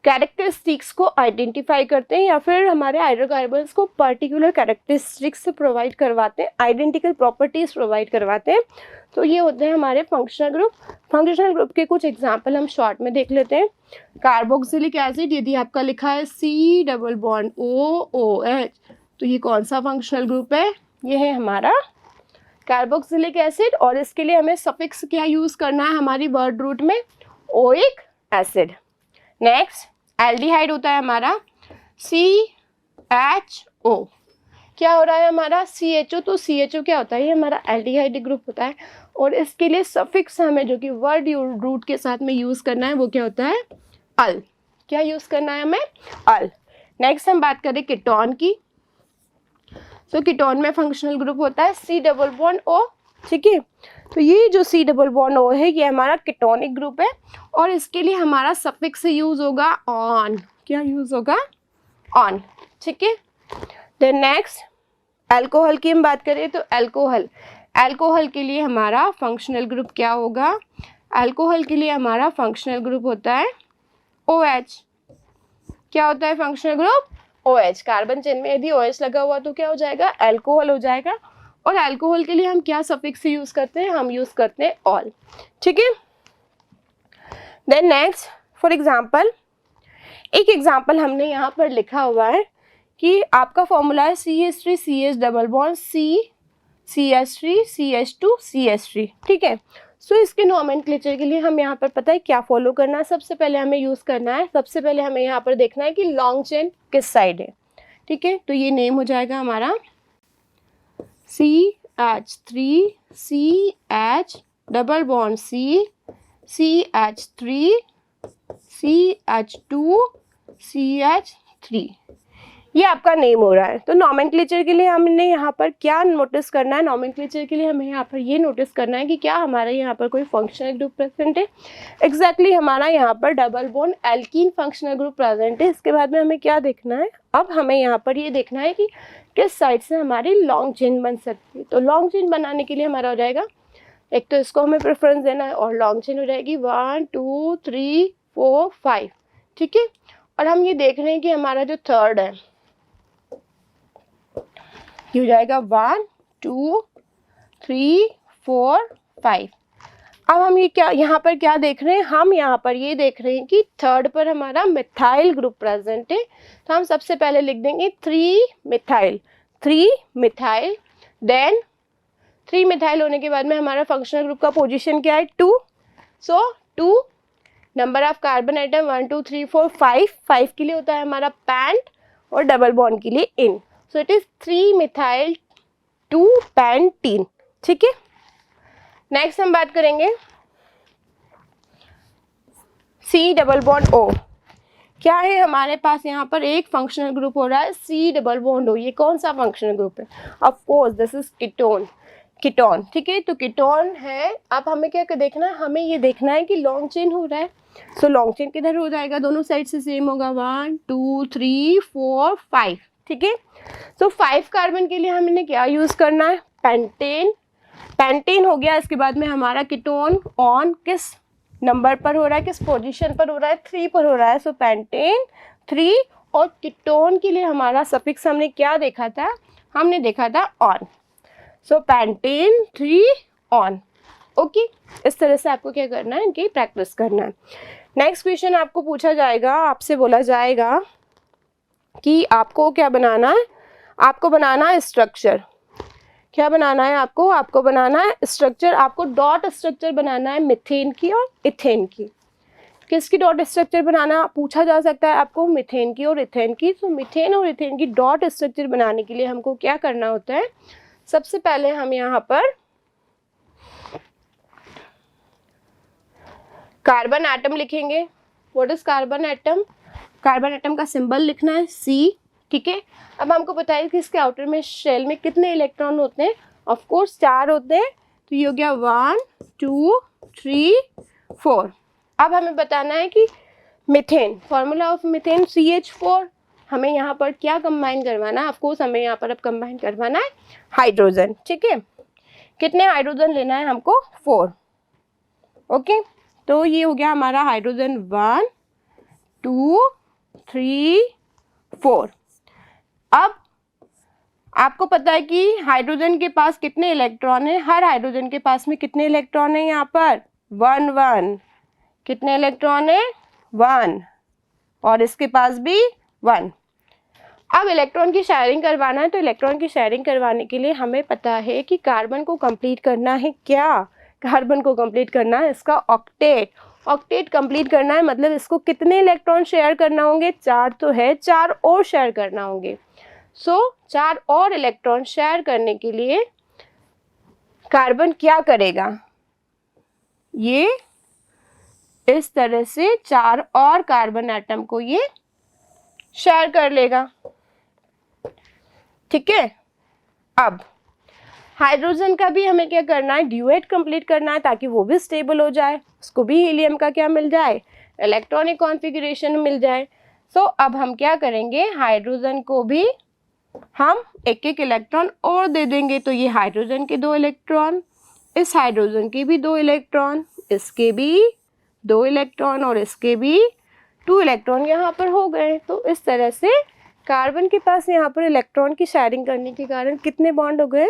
कैरेक्टरिस्टिक्स को आइडेंटिफाई करते हैं, या फिर हमारे हाइड्रोकार्बन्स को पर्टिकुलर कैरेक्टरिस्टिक्स प्रोवाइड करवाते हैं, आइडेंटिकल प्रॉपर्टीज प्रोवाइड करवाते हैं। तो ये होते हैं हमारे फंक्शनल ग्रुप। फंक्शनल ग्रुप के कुछ एग्जांपल हम शॉर्ट में देख लेते हैं। कार्बोक्सिलिक एसिड, यदि आपका लिखा है C डबल बॉन्ड OOH, तो ये कौन सा फंक्शनल ग्रुप है, ये है हमारा कार्बोक्सिलिक एसिड, और इसके लिए हमें सफिक्स क्या यूज करना है हमारी वर्ड रूट में, ओइक एसिड। नेक्स्ट एल्डिहाइड होता है हमारा CHO। क्या हो रहा है हमारा CHO, तो CHO क्या होता है, ये हमारा एल्डिहाइड ग्रुप होता है, और इसके लिए सफिक्स हमें जो कि वर्ड रूट के साथ में यूज करना है वो क्या होता है, अल। क्या यूज करना है हमें, अल। नेक्स्ट हम बात करें कीटोन की। तो कीटोन में फंक्शनल ग्रुप होता है C डबल बॉन्ड O। ठीक है, तो ये जो C डबल बॉन्ड O है ये हमारा कीटोनिक ग्रुप है, और इसके लिए हमारा सफिक्स यूज होगा ऑन। क्या यूज होगा, ऑन। ठीक है, देन नेक्स्ट अल्कोहल की हम बात करें तो अल्कोहल, अल्कोहल के लिए हमारा फंक्शनल ग्रुप क्या होगा, अल्कोहल के लिए हमारा फंक्शनल ग्रुप होता है OH। क्या होता है functional group, OH। Carbon chain में यदि OH लगा हुआ तो क्या हो जाएगा, अल्कोहल हो जाएगा। और अल्कोहल के लिए हम क्या सफिक्स यूज करते हैं, हम यूज करते हैं ऑल। ठीक है, देन नेक्स्ट फॉर एग्जांपल, एक एग्जांपल हमने यहाँ पर लिखा हुआ है कि आपका फॉर्मूला है CH3 CH double bond C CH3 CH2 CH3। ठीक है, सो इसके नोमेनक्लेचर के लिए हम यहाँ पर पता है क्या फॉलो करना है, सबसे पहले हमें यूज करना है, सबसे पहले हमें यहाँ पर देखना है कि लॉन्ग चेन किस साइड है। ठीक है, तो ये नेम हो जाएगा हमारा CH3 CH double bond C CH3 CH2 CH3, ये आपका नेम हो रहा है। तो नोमेनक्लेचर के लिए हमने यहाँ पर क्या नोटिस करना है, नोमेनक्लेचर के लिए हमें यहाँ पर ये नोटिस करना है कि क्या हमारे यहाँ पर कोई फंक्शनल ग्रुप प्रेजेंट है। एग्जैक्टली हमारा यहाँ पर double bond alkene functional group present है। इसके बाद में हमें क्या देखना है, अब हमें यहाँ पर ये देखना है कि किस साइड से हमारी लॉन्ग चेन बन सकती है। तो लॉन्ग चेन बनाने के लिए हमारा हो जाएगा, एक तो इसको हमें प्रेफरेंस देना है, और लॉन्ग चेन हो जाएगी 1 2 3 4 5। ठीक है, और हम ये देख रहे हैं कि हमारा जो थर्ड है ये हो जाएगा 1 2 3 4 5। अब हम ये क्या यहाँ पर क्या देख रहे हैं, हम यहाँ पर ये देख रहे हैं कि थर्ड पर हमारा मिथाइल ग्रुप प्रेजेंट है। तो हम सबसे पहले लिख देंगे 3 मिथाइल, 3 मिथाइल। देन 3 मिथाइल होने के बाद में हमारा फंक्शनल ग्रुप का पोजीशन क्या है, 2। सो 2। नंबर ऑफ कार्बन आइटम 1 2 3 4 5, 5 के लिए होता है हमारा पैंट और डबल बॉन्ड के लिए इन, so it is 3 methyl 2 pentene. ठीक है, नेक्स्ट हम बात करेंगे C डबल बॉन्ड O। क्या है हमारे पास यहाँ पर एक फंक्शनल ग्रुप हो रहा है C डबल बॉन्ड O। ये कौन सा फंक्शनल ग्रुप है? Of course this is ketone, ketone. ठीक है, तो कीटोन है। अब हमें क्या देखना है, हमें ये देखना है कि लॉन्ग चेन हो रहा है, सो लॉन्ग चेन किधर हो जाएगा, दोनों साइड से सेम होगा, 1 2 3 4 5। ठीक है, सो 5 कार्बन के लिए हमने क्या यूज करना है, पेंटेन। पेंटेन हो गया। इसके बाद में हमारा कीटोन ऑन किस नंबर पर हो रहा है, किस पोजीशन पर हो रहा है, 3 पर हो रहा है, सो पेंटेन 3। और कीटोन के लिए हमारा सफिक्स हमने क्या देखा था, हमने देखा था on, so pentane 3 on. Okay, इस तरह से आपको क्या करना है, इनकी प्रैक्टिस करना है। नेक्स्ट क्वेश्चन आपको पूछा जाएगा, आपसे बोला जाएगा कि आपको क्या बनाना है, आपको बनाना है स्ट्रक्चर। क्या बनाना है आपको, आपको बनाना है स्ट्रक्चर। आपको डॉट स्ट्रक्चर बनाना है मीथेन की और इथेन की। किसकी डॉट स्ट्रक्चर बनाना पूछा जा सकता है आपको, मीथेन की और इथेन की। तो मीथेन और इथेन की डॉट स्ट्रक्चर बनाने के लिए हमको क्या करना होता है, सबसे पहले हम यहाँ पर कार्बन एटम लिखेंगे। What is carbon atom, carbon atom का सिंबल लिखना है C। ठीक है, अब हमको बताइए कि इसके आउटर में शेल में कितने इलेक्ट्रॉन होते हैं, ऑफ कोर्स 4 होते हैं, तो ये हो गया 1 2 3 4। अब हमें बताना है कि methane, formula of methane CH4। हमें यहाँ पर क्या कंबाइन करवाना है, ऑफ कोर्स हमें यहाँ पर अब कंबाइन करवाना है हाइड्रोजन। ठीक है, कितने हाइड्रोजन लेना है हमको, 4। ओके, तो ये हो गया हमारा हाइड्रोजन 1 2 3 4। अब आपको पता है कि हाइड्रोजन के पास कितने इलेक्ट्रॉन है, हर हाइड्रोजन के पास में कितने इलेक्ट्रॉन है, यहाँ पर 1 1। कितने इलेक्ट्रॉन है, 1, और इसके पास भी 1। अब इलेक्ट्रॉन की शेयरिंग करवाना है, तो इलेक्ट्रॉन की शेयरिंग करवाने के लिए हमें पता है कि कार्बन को कंप्लीट करना है, क्या कार्बन को कंप्लीट करना है इसका ऑक्टेट। ऑक्टेट कंप्लीट करना है, मतलब इसको कितने इलेक्ट्रॉन शेयर करना होंगे, 4 तो है, 4 और शेयर करना होंगे। सो 4 और इलेक्ट्रॉन शेयर करने के लिए कार्बन क्या करेगा, ये इस तरह से 4 और कार्बन एटम को ये शेयर कर लेगा। ठीक है, अब हाइड्रोजन का भी हमें क्या करना है, ड्यूएट कंप्लीट करना है, ताकि वो भी स्टेबल हो जाए, उसको भी हीलियम का क्या मिल जाए, इलेक्ट्रॉनिक कॉन्फ़िगरेशन मिल जाए। सो अब हम क्या करेंगे, हाइड्रोजन को भी हम एक एक इलेक्ट्रॉन और दे देंगे। तो ये हाइड्रोजन के 2 इलेक्ट्रॉन, इस हाइड्रोजन के भी 2 इलेक्ट्रॉन, इसके भी 2 इलेक्ट्रॉन, और इसके भी 2 इलेक्ट्रॉन यहाँ पर हो गए। तो इस तरह से कार्बन के पास यहाँ पर इलेक्ट्रॉन की शेयरिंग करने के कारण कितने बॉन्ड हो गए,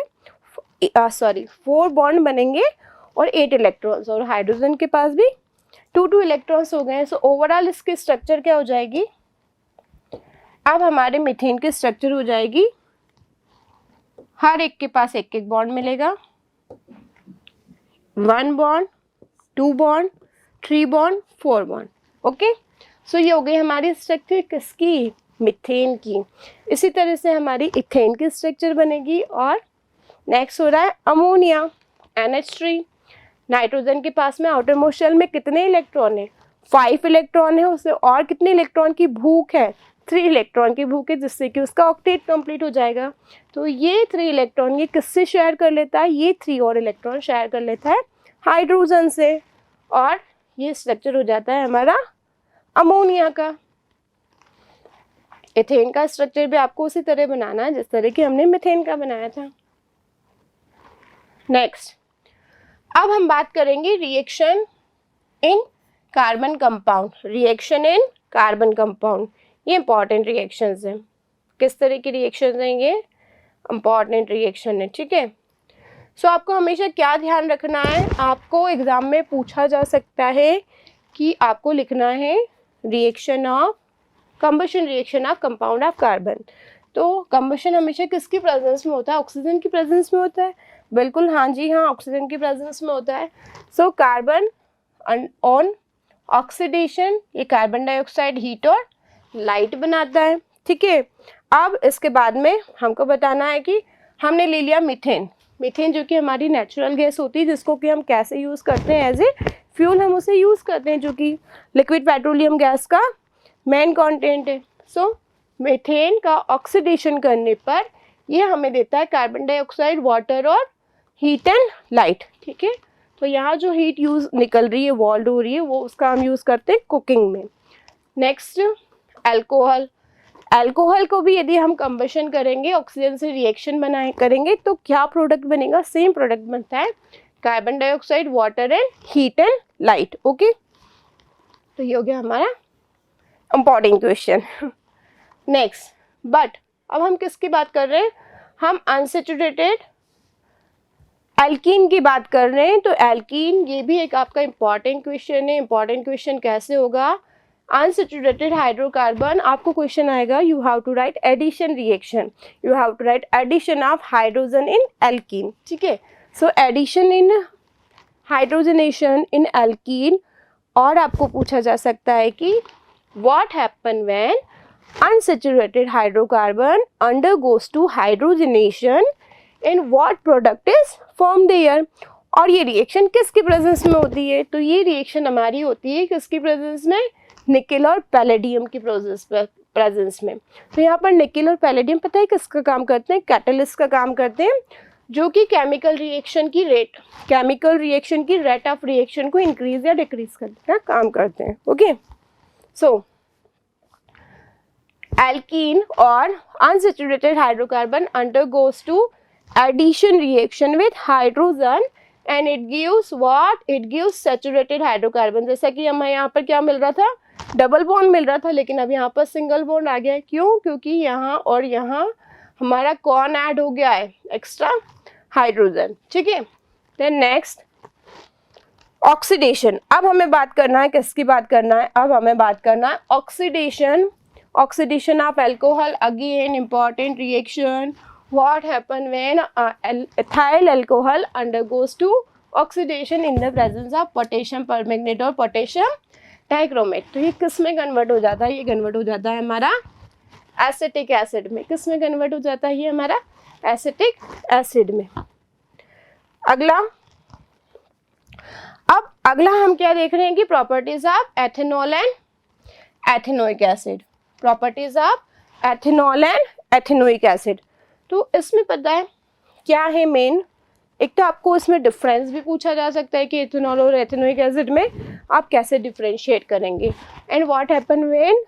4 बॉन्ड बनेंगे और 8 इलेक्ट्रॉन्स, और हाइड्रोजन के पास भी 2 इलेक्ट्रॉन्स हो गए। सो ओवरऑल इसकी स्ट्रक्चर क्या हो जाएगी, अब हमारे मीथेन की स्ट्रक्चर हो जाएगी, हर एक के पास एक एक बॉन्ड मिलेगा, 1 bond 2 bond 3 bond 4 bond. Okay, so ये हो गई हमारी स्ट्रक्चर किसकी, मीथेन की। इसी तरह से हमारी इथेन की स्ट्रक्चर बनेगी। और नेक्स्ट हो रहा है अमोनिया, NH3। नाइट्रोजन के पास में आउटर मोस्ट शेल में कितने इलेक्ट्रॉन है, 5 इलेक्ट्रॉन है, उसे और कितने इलेक्ट्रॉन की भूख है, 3 इलेक्ट्रॉन की भूख है, जिससे कि उसका ऑक्टेट कंप्लीट हो जाएगा। तो ये 3 इलेक्ट्रॉन ये किससे शेयर कर लेता है, ये 3 और इलेक्ट्रॉन शेयर कर लेता है हाइड्रोजन से, और ये स्ट्रक्चर हो जाता है हमारा अमोनिया का। इथेन का स्ट्रक्चर भी आपको उसी तरह बनाना है जिस तरह की हमने मीथेन का बनाया था। नेक्स्ट, अब हम बात करेंगे reaction in carbon compound. Reaction in carbon compound, ये इंपॉर्टेंट रिएक्शंस हैं। किस तरह की रिएक्शंस हैं, ये इंपॉर्टेंट रिएक्शन है। ठीक है, सो आपको हमेशा क्या ध्यान रखना है, आपको एग्जाम में पूछा जा सकता है कि आपको लिखना है reaction of combustion, reaction of compound of carbon. तो कंबशन हमेशा किसकी प्रेजेंस में होता है, ऑक्सीजन की प्रेजेंस में होता है। बिल्कुल, हाँ जी हाँ, ऑक्सीजन की प्रेजेंस में होता है। सो कार्बन ऑन ऑक्सीडेशन, ये कार्बन डाइऑक्साइड हीट और लाइट बनाता है, ठीक है। अब इसके बाद में हमको बताना है कि हमने ले लिया मीथेन। मीथेन जो कि हमारी नेचुरल गैस होती है, जिसको कि हम कैसे यूज़ करते हैं, एज ए फ्यूल हम उसे यूज़ करते हैं, जो कि लिक्विड पेट्रोलियम गैस का मेन कंटेंट है। सो मीथेन का ऑक्सीडेशन करने पर ये हमें देता है कार्बन डाइऑक्साइड, वाटर और हीट एंड लाइट, ठीक है। तो यहाँ जो हीट यूज़ निकल रही है, वॉल्ड हो रही है, वो उसका हम यूज़ करते हैं कुकिंग में। Next alcohol. अल्कोहल को भी यदि हम कंबशन करेंगे, ऑक्सीजन से रिएक्शन बनाए करेंगे, तो क्या प्रोडक्ट बनेगा? सेम प्रोडक्ट बनता है, carbon dioxide, water and heat and light, okay. तो ये हो गया हमारा इम्पॉर्टेंट क्वेश्चन। नेक्स्ट, बट अब हम किसकी बात कर रहे हैं? हम अनसैचुरेटेड एल्कीन की बात कर रहे हैं। तो एल्कीन, ये भी एक आपका इम्पॉर्टेंट क्वेश्चन है। इम्पॉर्टेंट क्वेश्चन कैसे होगा? अनसैचुरेटेड हाइड्रोकार्बन, आपको क्वेश्चन आएगा, you have to write addition reaction, you have to write addition of hydrogen in alkene, ठीक है। So addition in hydrogenation in alkene. और आपको पूछा जा सकता है कि what happen when unsaturated hydrocarbon undergoes to hydrogenation and what product is formed there। और ये रिएक्शन किसकी प्रेजेंस में होती है? तो ये रिएक्शन हमारी होती है किसकी प्रेजेंस में? निकेल और पैलेडियम की प्रेजेंस में। तो यहाँ पर निकेल और पैलेडियम पता है किसका काम करते हैं? कैटलिस्ट का काम करते हैं, जो कि केमिकल रिएक्शन की रेट ऑफ रिएक्शन को इंक्रीज या डिक्रीज करने का काम करते हैं, okay. So alkene or unsaturated hydrocarbon undergoes to addition reaction with hydrogen and it gives what? It gives saturated hydrocarbon। जैसा कि हमें यहाँ पर क्या मिल रहा था? डबल बॉन्ड मिल रहा था, लेकिन अब यहाँ पर सिंगल बॉन्ड आ गया है। क्यों? क्योंकि यहाँ और यहाँ हमारा कौन ऐड हो गया है? एक्स्ट्रा हाइड्रोजन, ठीक है। Then next oxidation. अब हमें बात करना है, किसकी बात करना है? अब हमें बात करना है oxidation. Oxidation of alcohol, again important reaction. What happen when ethyl alcohol undergoes to oxidation in the presence of potassium permanganate और potassium dichromate? तो ये किस में कन्वर्ट हो जाता है? ये कन्वर्ट हो जाता है हमारा एसिटिक एसिड में। किस में कन्वर्ट हो जाता है? ये हमारा एसिटिक एसिड में। अगला, अब अगला हम क्या देख रहे हैं कि properties of ethanol and ethanoic acid. Properties of ethanol and ethanoic acid. तो इसमें पता है क्या है मेन? एक तो आपको इसमें डिफरेंस भी पूछा जा सकता है कि एथेनॉल और एथेनोइक एसिड में आप कैसे डिफरेंशिएट करेंगे। And what happen when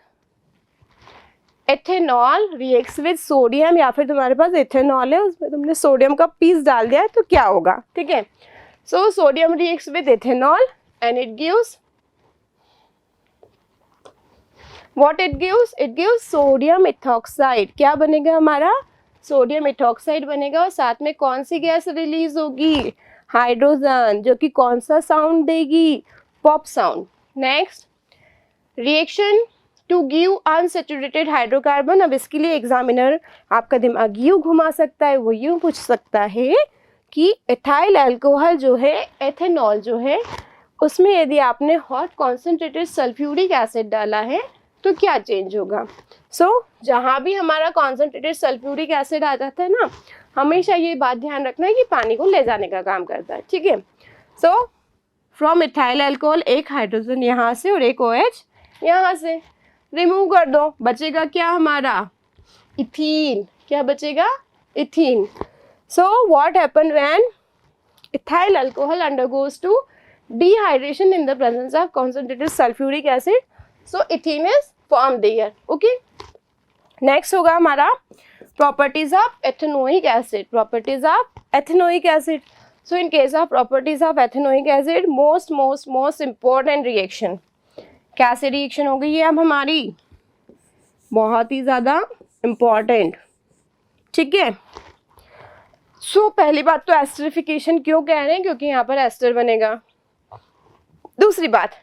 ethanol reacts with sodium, या फिर तुम्हारे पास एथेनॉल है, उसमें तुमने सोडियम का पीस डाल दिया है, तो क्या होगा, ठीक है। So sodium reacts with ethanol and it gives what it gives? It gives sodium ethoxide। क्या बनेगा हमारा? सोडियम इथॉक्साइड बनेगा। और साथ में कौन सी गैस रिलीज होगी? हाइड्रोजन, जो कि कौन सा साउंड देगी? Pop sound. Next, reaction to give unsaturated hydrocarbon. अब इसके लिए एग्जामिनर आपका दिमाग यूँ घुमा सकता है, वो यूँ पूछ सकता है कि एथाइल अल्कोहल जो है, एथेनॉल जो है, उसमें यदि आपने हॉट कॉन्सेंट्रेटेड सल्फ्यूरिक एसिड डाला है तो क्या चेंज होगा? सो जहाँ भी हमारा कॉन्सेंट्रेटेड सल्फ्यूरिक एसिड आ जाता है ना, हमेशा ये बात ध्यान रखना है कि पानी को ले जाने का काम करता है, ठीक है। सो फ्रॉम इथाइल अल्कोहल एक हाइड्रोजन यहाँ से और एक OH यहाँ से रिमूव कर दो, बचेगा क्या हमारा? इथीन। क्या बचेगा? Ethene. So what happen when ethyl alcohol undergoes to dehydration in the presence of concentrated sulphuric acid? So ethene is formed there, okay। Next होगा हमारा properties of ethanoic acid। Properties of ethanoic acid। So in case of properties of ethanoic acid, most important reaction, कैसे reaction होगी ये अब हमारी? बहुत ही ज़्यादा important, ठीक है। So पहली बात तो एस्टरिफिकेशन क्यों कह रहे हैं? क्योंकि यहाँ पर एस्टर बनेगा। दूसरी बात,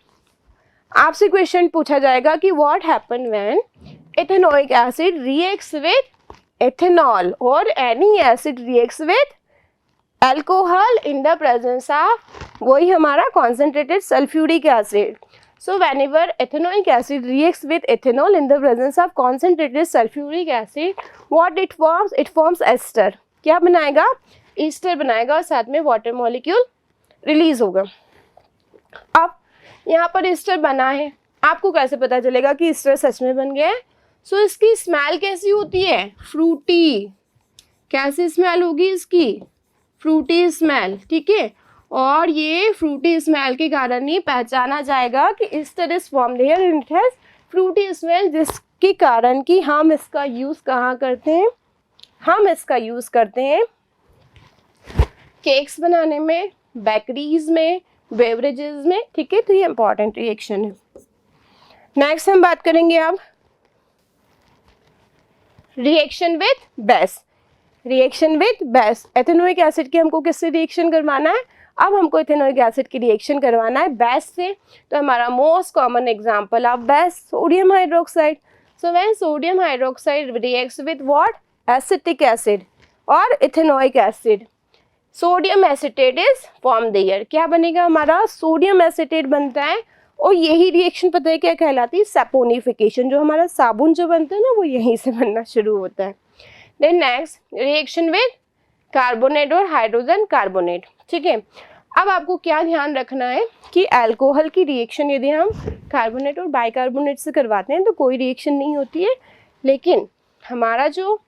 आपसे क्वेश्चन पूछा जाएगा कि what happen when ethanoic acid reacts with ethanol और any acid reacts with alcohol in the presence of, वही हमारा concentrated sulphuric acid. So whenever ethanoic acid reacts with ethanol in the presence of concentrated sulfuric acid, what it forms? It forms ester. क्या बनाएगा? ईस्टर बनाएगा और साथ में वाटर मॉलिक्यूल रिलीज होगा. अब यहाँ पर ईस्टर बना है, आपको कैसे पता चलेगा कि ईस्टर सच में बन गया है? सो इसकी स्मेल कैसी होती है? फ्रूटी. कैसी स्मेल होगी इसकी? Frooti smell. ठीक है, और ये फ्रूटी स्मेल के कारण ही पहचाना जाएगा कि Easter is formed here and it has Frooti smell, जिसके कारण कि हम इसका यूज़ कहाँ करते हैं? हम इसका यूज़ करते हैं केक्स बनाने में, बेकरीज में, बेवरेजेस में. ठीक है, तो ये इंपॉर्टेंट रिएक्शन है. नेक्स्ट हम बात करेंगे अब reaction with base. Reaction with base. Ethanoic acid की हमको किससे रिएक्शन करवाना है? अब हमको एथेनोइक एसिड की रिएक्शन करवाना है बेस से. तो हमारा most common example of base sodium hydroxide. So when sodium hydroxide reacts with what? Acetic acid और ethanoic acid, sodium acetate is form there. क्या बनेगा हमारा? सोडियम एसिटेट बनता है. और यही रिएक्शन पता है क्या कहलाती है? सैपोनिफिकेशन. जो हमारा साबुन जो बनता है ना, वो यहीं से बनना शुरू होता है. Then next reaction with carbonate और हाइड्रोजन कार्बोनेट. ठीक है, अब आपको क्या ध्यान रखना है कि अल्कोहल की रिएक्शन यदि हम कार्बोनेट और बाइकार्बोनेट से करवाते हैं तो कोई रिएक्शन नहीं होती है. लेकिन हमारा जो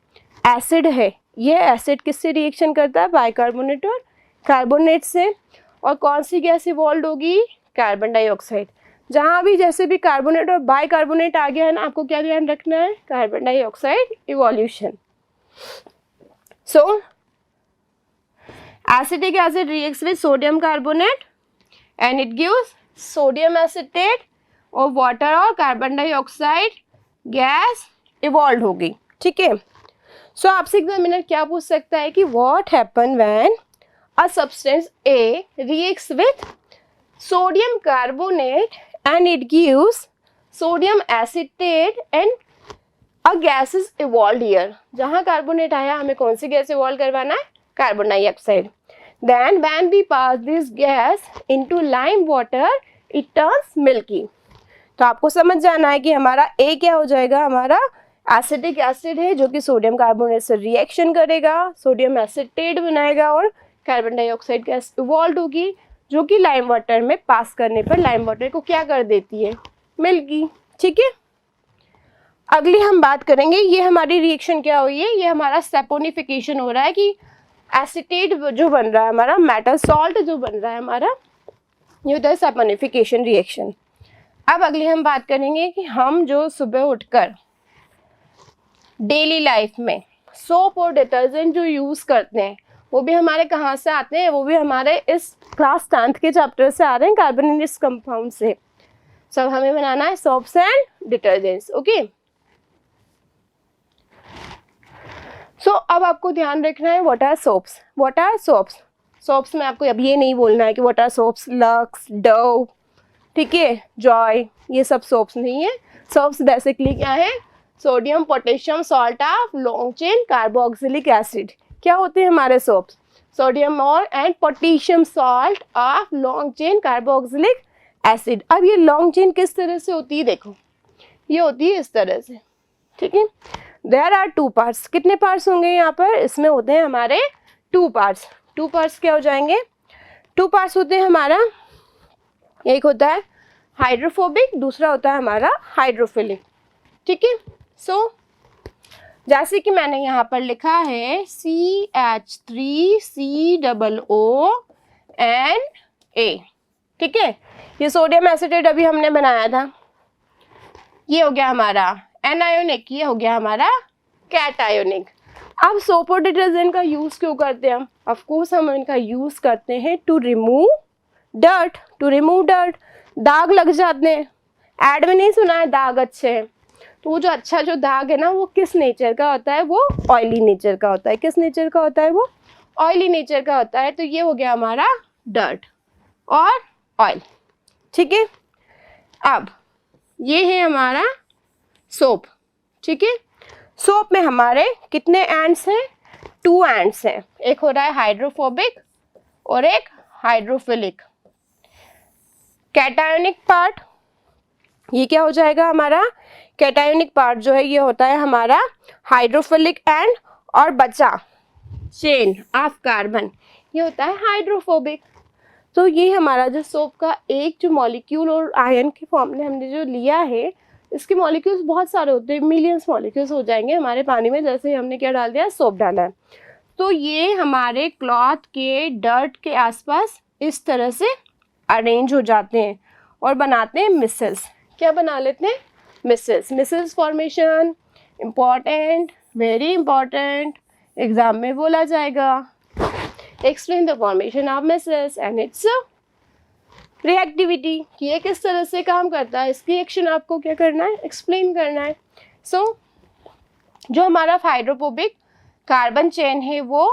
एसिड है, ये एसिड किससे रिएक्शन करता है? बाइकार्बोनेट और कार्बोनेट से. और कौन सी गैस इवॉल्व होगी? Carbon dioxide. जहाँ भी जैसे भी कार्बोनेट और बाइकार्बोनेट आ गया है ना, आपको क्या ध्यान रखना है? Carbon dioxide evolution. So acetic acid reacts with sodium carbonate and it gives sodium acetate और वाटर और कार्बन डाइऑक्साइड गैस इवॉल्व होगी. ठीक है, सो आपसे एग्जामिनर क्या पूछ सकता है कि what happen when a substance A reacts with sodium carbonate and it gives sodium acetate and a gas is evolved here. जहाँ कार्बोनेट आया हमें कौन सी गैस इवॉल्व करवाना है? Carbon dioxide. Then when we pass this gas into lime water it turns milky. तो आपको समझ जाना है कि हमारा A क्या हो जाएगा? हमारा एसिटिक एसिड है जो कि सोडियम कार्बोनेट से रिएक्शन करेगा, सोडियम एसिटेट बनाएगा और कार्बन डाइऑक्साइड गैस इवॉल्व होगी, जो कि लाइम वाटर में पास करने पर लाइम वाटर को क्या कर देती है? मिल्की. ठीक है, अगली हम बात करेंगे, ये हमारी रिएक्शन क्या हुई है? ये हमारा सैपोनिफिकेशन हो रहा है कि एसिटेट जो बन रहा है हमारा, मेटल सॉल्ट जो बन रहा है हमारा, ये होता है सैपोनिफिकेशन रिएक्शन. अब अगली हम बात करेंगे कि हम जो सुबह उठकर डेली लाइफ में सोप और डिटर्जेंट जो यूज़ करते हैं वो भी हमारे कहाँ से आते हैं? वो भी हमारे इस क्लास 10th के चैप्टर से आ रहे हैं, कार्बोनिलिस कंपाउंड से. सब हमें बनाना है soaps and detergents. Okay, so अब आपको ध्यान रखना है what are soaps. What are soaps? Soaps में आपको अब ये नहीं बोलना है कि what are soaps, Lux, Dove, ठीक है, जॉय, ये सब सोप्स नहीं है. सोप्स बेसिकली क्या है? Sodium potassium salt of long chain carboxylic acid. क्या होते हैं हमारे सोप्स? सोडियम और and potassium salt of long chain carboxylic acid. अब ये लॉन्ग चेन किस तरह से होती है? देखो, ये होती है इस तरह से. ठीक है, देयर आर 2 पार्ट्स. कितने पार्ट्स होंगे यहाँ पर? इसमें होते हैं हमारे 2 पार्ट्स. 2 पार्ट्स क्या हो जाएंगे? 2 पार्ट्स होते हैं हमारा, एक होता है हाइड्रोफोबिक, दूसरा होता है हमारा हाइड्रोफिलिक. ठीक है, सो जैसे कि मैंने यहाँ पर लिखा है CH3COO. ठीक है, ये सोडियम एसिटेट अभी हमने बनाया था, ये हो गया हमारा एनायोनिक, ये हो गया हमारा कैटायोनिक. अब सोप और डिटर्जेंट का यूज़ क्यों करते हैं हम? ऑफ कोर्स हम इनका यूज़ करते हैं to remove dirt. To remove dirt, दाग लग जाते हैं. एड में नहीं सुना है दाग अच्छे हैं? तो वो जो अच्छा जो दाग है ना, वो किस नेचर का होता है? वो ऑयली नेचर का होता है. किस नेचर का होता है? वो ऑयली नेचर का होता है. तो ये हो गया हमारा डर्ट और ऑयल. ठीक है, अब ये है हमारा सोप. ठीक है, सोप में हमारे कितने एंड्स हैं? 2 एंड्स हैं. एक हो रहा है हाइड्रोफोबिक और एक हाइड्रोफिलिक. कैटायोनिक पार्ट ये क्या हो जाएगा हमारा कैटायोनिक पार्ट जो है ये होता है हमारा हाइड्रोफिलिक एंड, और बचा चेन ऑफ कार्बन ये होता है हाइड्रोफोबिक। तो ये हमारा जो सोप का एक जो मॉलिक्यूल और आयन के फॉर्म में हमने जो लिया है, इसके मॉलिक्यूल्स बहुत सारे होते हैं, मिलियंस मॉलिक्यूल्स हो जाएंगे हमारे पानी में, जैसे हमने क्या डाल दिया, सोप डाला है। तो ये हमारे क्लॉथ के डर्ट के आसपास इस तरह से अरेंज हो जाते हैं और बनाते हैं मिसल्स। क्या बना लेते हैं, micelles. Micelles formation important, very important, exam में बोला जाएगा। Explain the formation of micelles and it's reactivity, कि ये किस तरह से काम करता है, इसकी एक्शन आपको क्या करना है, एक्सप्लेन करना है। सो जो हमारा हाइड्रोफोबिक कार्बन चेन है वो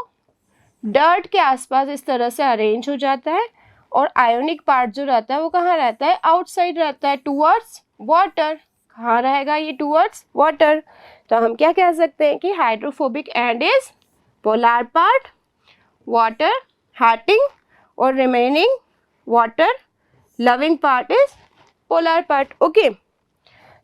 डर्ट के आसपास इस तरह से अरेंज हो जाता है, और आयोनिक पार्ट जो रहता है वो कहाँ रहता है, आउटसाइड रहता है, टूवर्ड्स वाटर। कहाँ रहेगा ये, टूवर्ड्स वाटर। तो हम क्या कह सकते हैं कि hydrophobic end is polar part, water hating, और remaining water loving part is polar part. Okay,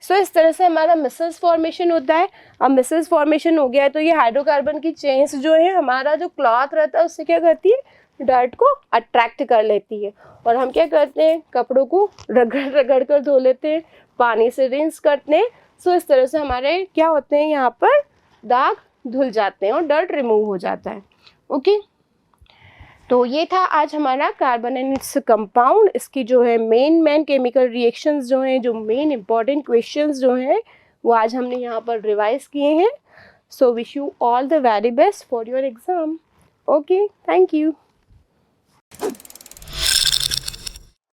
so इस तरह से हमारा मिसल्स फॉर्मेशन होता है। अब मिसल्स फॉर्मेशन हो गया है तो ये हाइड्रोकार्बन की चेन्स जो है, हमारा जो क्लॉथ रहता है उससे क्या करती है, डर्ट को अट्रैक्ट कर लेती है, और हम क्या करते हैं, कपड़ों को रगड़ रगड़ कर धो लेते हैं, पानी से रिंस करते हैं। सो इस तरह से हमारे क्या होते हैं, यहाँ पर दाग धुल जाते हैं और डर्ट रिमूव हो जाता है। ओके, तो ये था आज हमारा कार्बन एंड इट्स कंपाउंड। इसकी जो है मेन केमिकल रिएक्शंस जो हैं, जो मेन इंपॉर्टेंट क्वेश्चंस जो हैं, वो आज हमने यहाँ पर रिवाइज किए हैं। So wish you all the very best for your exam. Okay, thank you.